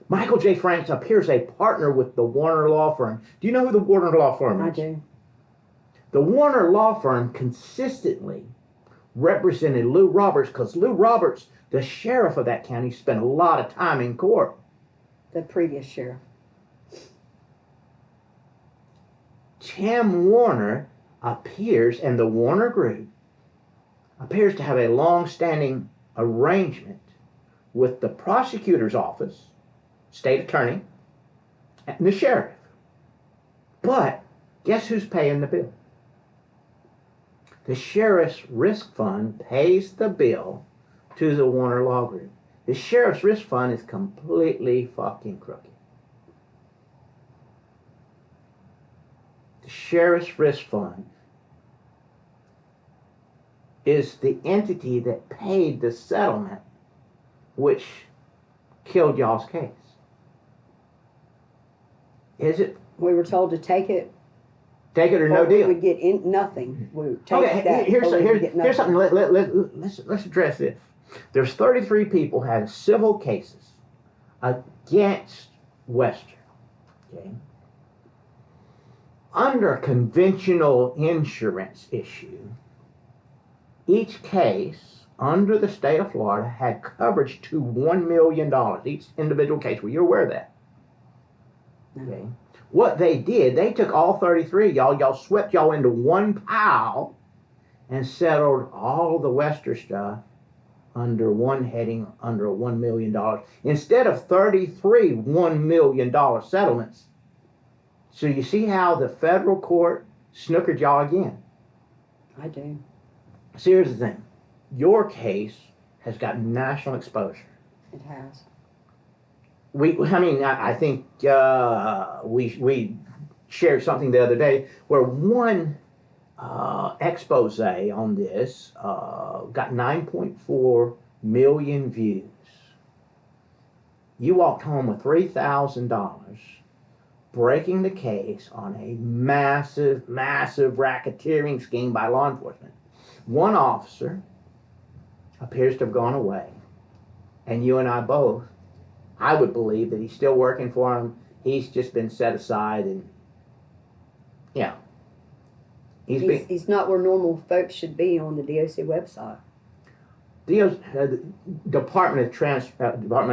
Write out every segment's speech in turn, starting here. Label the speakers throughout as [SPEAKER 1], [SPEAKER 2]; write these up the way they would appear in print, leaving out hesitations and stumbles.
[SPEAKER 1] Michael J. Franks appears a partner with the Warner Law Firm. Do you know who the Warner Law Firm is?
[SPEAKER 2] I do.
[SPEAKER 1] The Warner Law Firm consistently represented Lou Roberts because Lou Roberts, the sheriff of that county, spent a lot of time in court.
[SPEAKER 2] The previous sheriff.
[SPEAKER 1] Tim Warner appears, and the Warner Group appears to have a long-standing arrangement with the prosecutor's office, state attorney, and the sheriff. But guess who's paying the bill? The sheriff's risk fund pays the bill to the Warner Law Group. The sheriff's risk fund is completely fucking crooked. The sheriff's risk fund is the entity that paid the settlement which killed y'all's case. Is it?
[SPEAKER 2] We were told to take it.
[SPEAKER 1] Take it or no
[SPEAKER 2] we
[SPEAKER 1] deal.
[SPEAKER 2] We would get nothing. We would take
[SPEAKER 1] Okay,
[SPEAKER 2] that.
[SPEAKER 1] here's something.
[SPEAKER 2] Let's
[SPEAKER 1] Let's address this. There's 33 people had civil cases against westr. Okay. Under conventional insurance issue, each case under the state of Florida had coverage to $1 million. Each individual case. Were you aware of that?
[SPEAKER 2] No.
[SPEAKER 1] Okay. What they did, they took all 33 y'all swept y'all into one pile and settled all the westr stuff under one heading, under $1 million. Instead of 33 $1 million settlements. So you see how the federal court snookered y'all again?
[SPEAKER 2] I do.
[SPEAKER 1] So here's the thing. Your case has got national exposure.
[SPEAKER 2] It has.
[SPEAKER 1] I think we shared something the other day where one expose on this got 9.4 million views. You walked home with $3,000, breaking the case on a massive racketeering scheme by law enforcement. One officer appears to have gone away, and you and I both, I would believe that he's still working for him. He's just been set aside, and
[SPEAKER 2] He's not where normal folks should be on the DOC website.
[SPEAKER 1] Department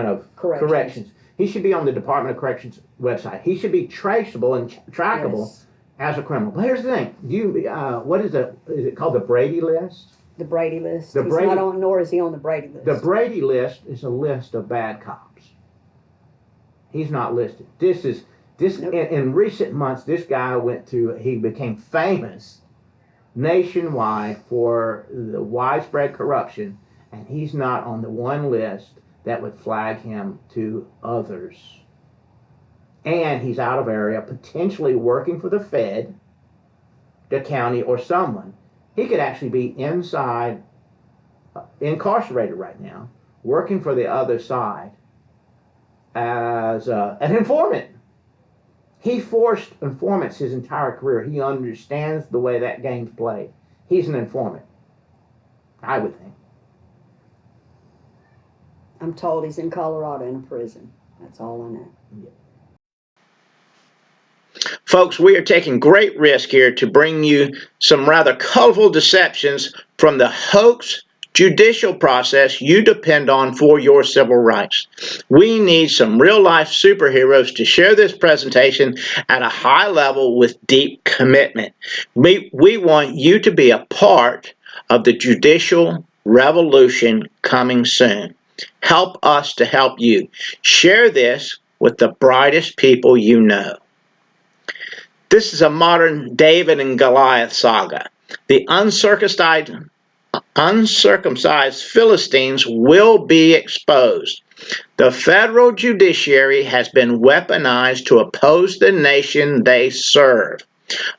[SPEAKER 1] of Corrections. He should be on the Department of Corrections website. He should be traceable and trackable as a criminal. But here's the thing: what is it called? The Brady list.
[SPEAKER 2] The Brady list. He's not on, nor is he on the Brady list.
[SPEAKER 1] The Brady list is a list of bad cops. He's not listed. Nope. In recent months, this guy he became famous nationwide for the widespread corruption, and he's not on the one list that would flag him to others. And he's out of area, potentially working for the Fed, the county, or someone. He could actually be incarcerated right now, working for the other side as an informant. He forced informants his entire career. He understands the way that game's played. He's an informant, I would think.
[SPEAKER 2] I'm told he's in Colorado in a prison. That's all I know.
[SPEAKER 1] Yeah. Folks, we are taking great risk here to bring you some rather colorful deceptions from the hoax judicial process you depend on for your civil rights. We need some real-life superheroes to share this presentation at a high level with deep commitment. We want you to be a part of the judicial revolution coming soon. Help us to help you. Share this with the brightest people you know. This is a modern David and Goliath saga. The uncircumcised Philistines will be exposed. The federal judiciary has been weaponized to oppose the nation they serve.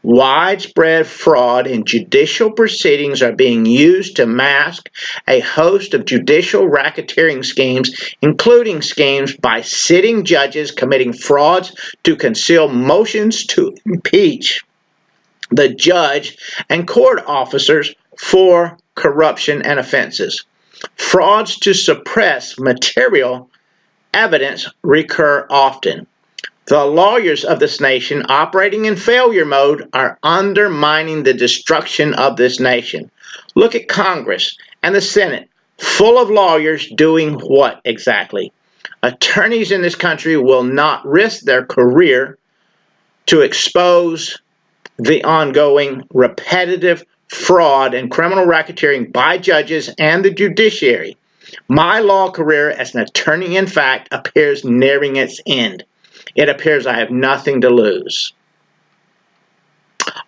[SPEAKER 1] Widespread fraud in judicial proceedings are being used to mask a host of judicial racketeering schemes, including schemes by sitting judges committing frauds to conceal motions to impeach the judge and court officers for corruption and offenses, frauds to suppress material evidence recur often. The lawyers of this nation operating in failure mode are undermining the destruction of this nation. Look at Congress and the Senate, full of lawyers doing what exactly? Attorneys in this country will not risk their career to expose the ongoing repetitive fraud and criminal racketeering by judges and the judiciary. My law career as an attorney, in fact, appears nearing its end. It appears I have nothing to lose.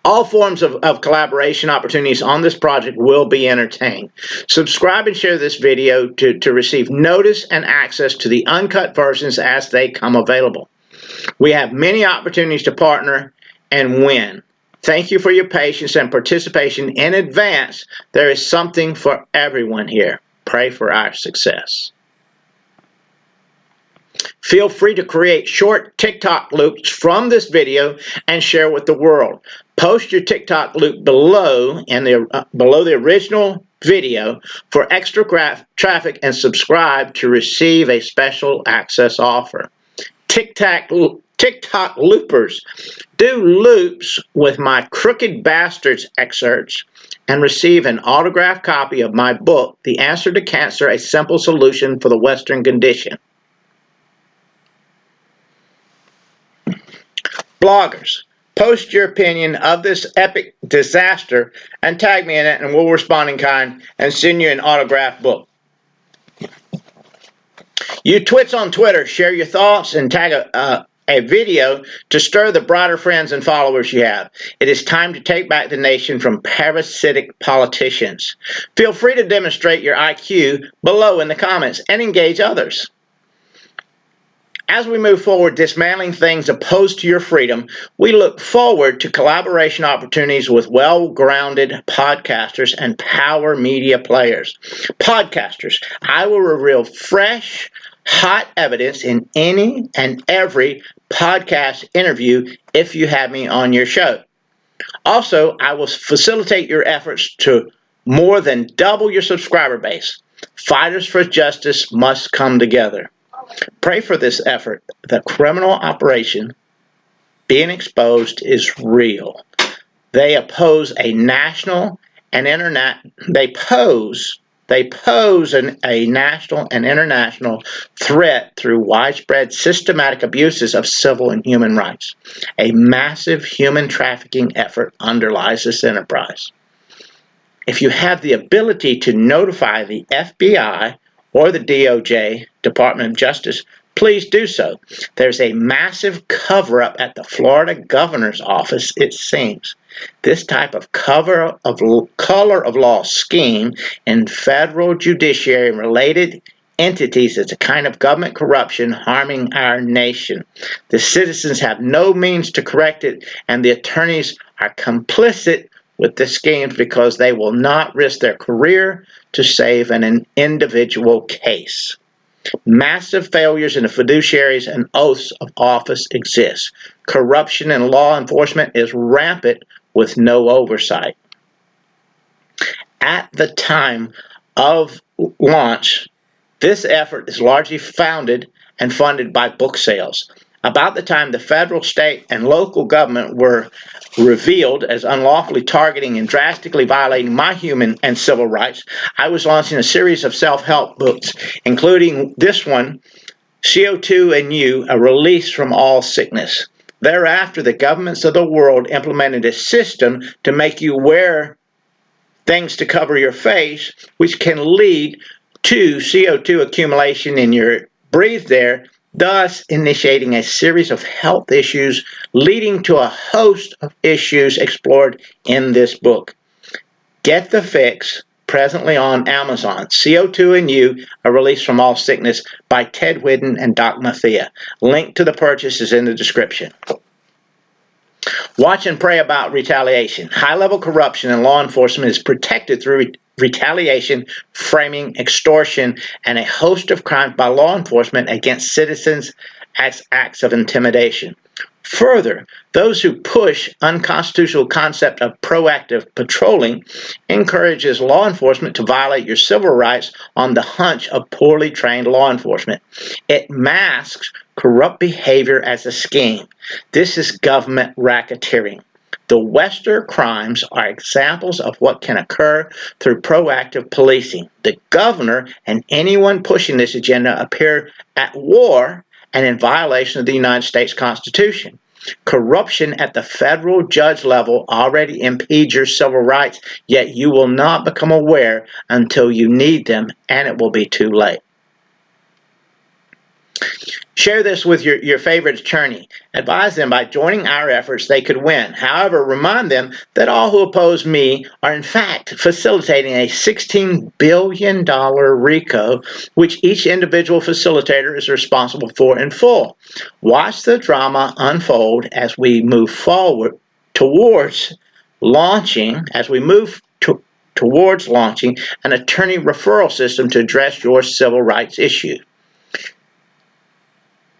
[SPEAKER 1] All forms of collaboration opportunities on this project will be entertained. Subscribe and share this video to receive notice and access to the uncut versions as they come available. We have many opportunities to partner and win. Thank you for your patience and participation in advance. There is something for everyone here. Pray for our success. Feel free to create short TikTok loops from this video and share with the world. Post your TikTok loop below below the original video for extra traffic and subscribe to receive a special access offer. TikTok loopers, do loops with my Crooked Bastards excerpts and receive an autographed copy of my book, The Answer to Cancer, A Simple Solution for the Western Condition. Bloggers, post your opinion of this epic disaster and tag me in it, and we'll respond in kind and send you an autographed book. You twits on Twitter, share your thoughts and tag a video to stir the broader friends and followers you have. It is time to take back the nation from parasitic politicians. Feel free to demonstrate your IQ below in the comments and engage others. As we move forward dismantling things opposed to your freedom, we look forward to collaboration opportunities with well-grounded podcasters and power media players. Podcasters, I will reveal fresh, hot evidence in any and every podcast interview if you have me on your show. Also, I will facilitate your efforts to more than double your subscriber base. Fighters for justice must come together. Pray for this effort. The criminal operation being exposed is real. They oppose a national and They pose a national and international threat through widespread systematic abuses of civil and human rights. A massive human trafficking effort underlies this enterprise. If you have the ability to notify the FBI or the DOJ, Department of Justice, please do so. There's a massive cover-up at the Florida governor's office, it seems. This type of color of law scheme in federal judiciary and related entities is a kind of government corruption harming our nation. The citizens have no means to correct it, and the attorneys are complicit with the schemes because they will not risk their career to save an individual case. Massive failures in the fiduciaries and oaths of office exist. Corruption in law enforcement is rampant with no oversight. At the time of launch, this effort is largely founded and funded by book sales. About the time the federal, state, and local government were revealed as unlawfully targeting and drastically violating my human and civil rights, I was launching a series of self-help books, including this one, CO2 and You, A Release from All Sickness. Thereafter, the governments of the world implemented a system to make you wear things to cover your face, which can lead to CO2 accumulation in your breathe there, thus initiating a series of health issues leading to a host of issues explored in this book. Get the Fix, presently on Amazon. CO2 and You, A Release from All Sickness by Ted Whidden and Doc Mathia. Link to the purchase is in the description. Watch and pray about retaliation. High-level corruption in law enforcement is protected through retaliation, framing, extortion, and a host of crimes by law enforcement against citizens as acts of intimidation. Further, those who push unconstitutional concept of proactive patrolling encourages law enforcement to violate your civil rights on the hunch of poorly trained law enforcement. It masks corrupt behavior as a scheme. This is government racketeering. The westr crimes are examples of what can occur through proactive policing. The governor and anyone pushing this agenda appear at war and in violation of the United States Constitution. Corruption at the federal judge level already impedes your civil rights, yet you will not become aware until you need them, and it will be too late. Share this with your favorite attorney. Advise them by joining our efforts they could win. However, remind them that all who oppose me are in fact facilitating a $16 billion RICO, which each individual facilitator is responsible for in full. Watch the drama unfold as we move forward towards launching, towards launching an attorney referral system to address your civil rights issue.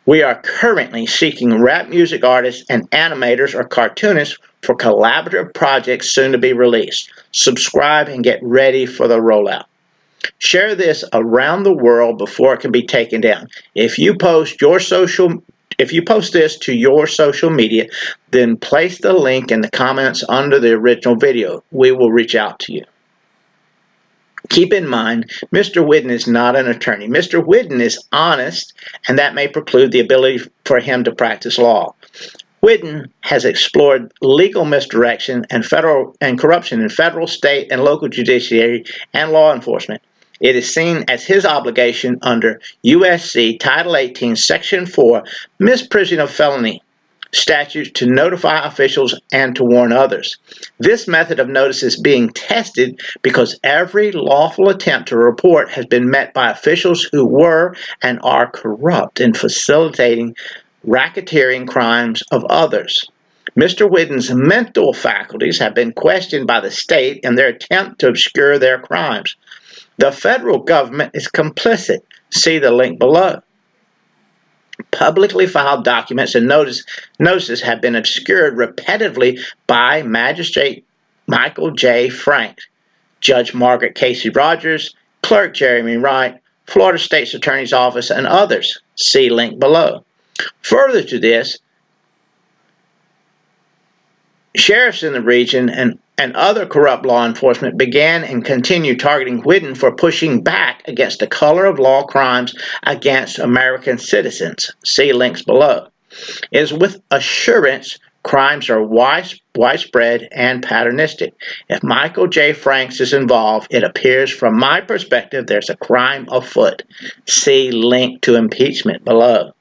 [SPEAKER 1] We are currently seeking rap music artists and animators or cartoonists for collaborative projects soon to be released. Subscribe and get ready for the rollout. Share this around the world before it can be taken down. If you post this to your social media, then place the link in the comments under the original video. We will reach out to you. Keep in mind, Mr. Whidden is not an attorney. Mr. Whidden is honest, and that may preclude the ability for him to practice law. Whidden has explored legal misdirection and corruption in federal, state, and local judiciary and law enforcement. It is seen as his obligation under USC Title 18, Section 4, misprision of felony statutes to notify officials and to warn others. This method of notice is being tested because every lawful attempt to report has been met by officials who were and are corrupt in facilitating racketeering crimes of others. Mr. Whidden's mental faculties have been questioned by the state in their attempt to obscure their crimes. The federal government is complicit. See the link below. Publicly filed documents and notices have been obscured repetitively by Magistrate Michael J. Frank, Judge Margaret Casey Rogers, Clerk Jeremy Wright, Florida State's Attorney's Office, and others. See link below. Further to this, sheriffs in the region and other corrupt law enforcement began and continue targeting Whidden for pushing back against the color of law crimes against American citizens. See links below. It is with assurance crimes are widespread and patternistic. If Michael J. Franks is involved, it appears from my perspective there's a crime afoot. See link to impeachment below.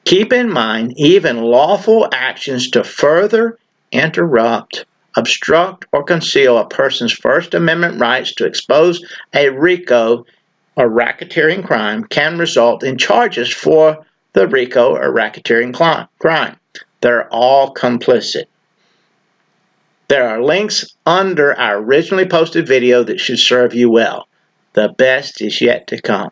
[SPEAKER 1] Keep in mind, even lawful actions to further interrupt, obstruct, or conceal a person's First Amendment rights to expose a RICO or racketeering crime can result in charges for the RICO or racketeering crime. They're all complicit. There are links under our originally posted video that should serve you well. The best is yet to come.